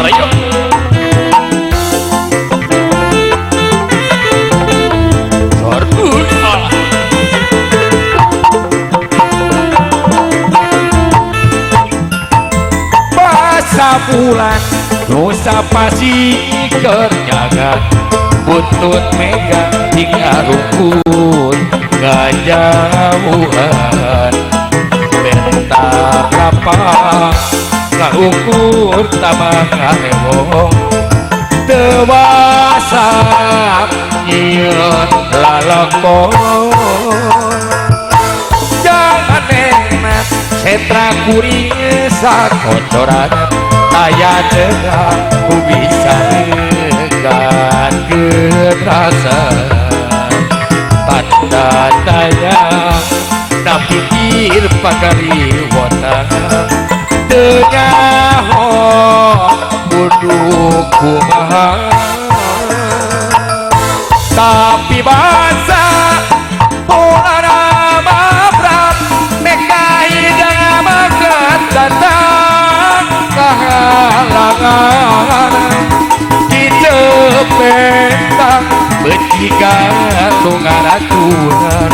ayo bulan dosa pasti kerjaga butut mega hingga rukun gajauhan bentar apa gak ukur tambah hewong dewasa nyieun lalakon jangan enak setra kuring sakocoran saya dengar ku bisa dengan kerasa tanda tanya nak pikir pagari wota dengan kudu kumaha tapi bahasa pola nama berat nekai dengan makan datang kahalangan di cepetang bertiga tungaraturan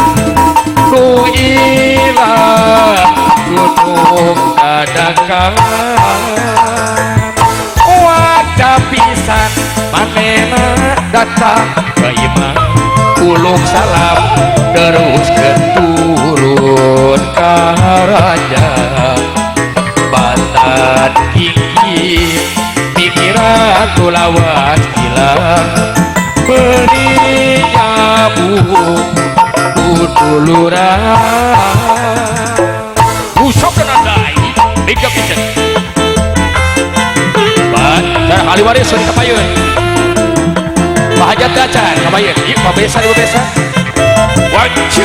nu ilang tutup dadakan wajah pisan manena datang ke imam ulung salam terus keturun ke raja batan gigi pikiran tulawas hilang beri nyabu kuduluran usop dan andai mega pijen bat cara kali waris sudah kapayun bahajat dacan kapayun yuk pabesa ibu besa wajib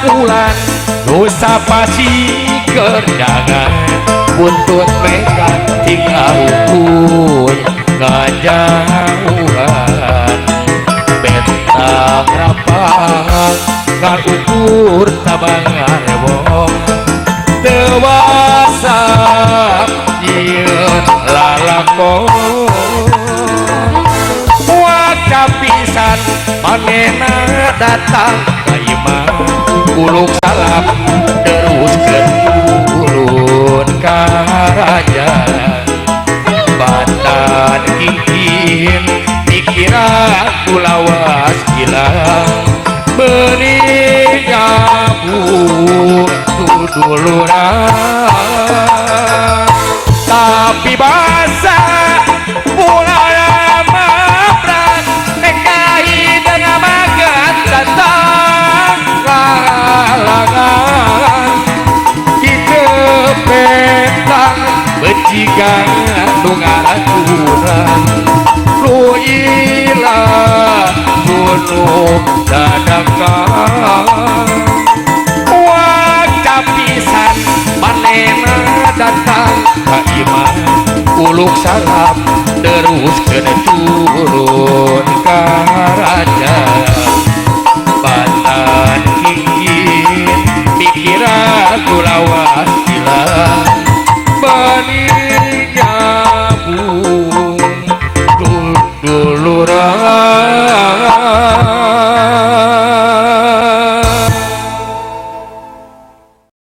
bulan dosa pasti kerjangan buntut mereka tinggal ukun gajauhan bentang rapang kan ukur tabangan rewong dewasa nyieun lalakon wajah pisan manena datang ka imam ulung salam terus keturun ke raja batan kikin pikiran kulawas hilang beri nyabu tuduluran tapi bahasa mulai mabrak nekai dengan magat datang kalangan kita petang becikan tungaraturan lu ilah tunuh dadakan wajah pisan manena datang ke imam uluk salam terus kena turun ke raja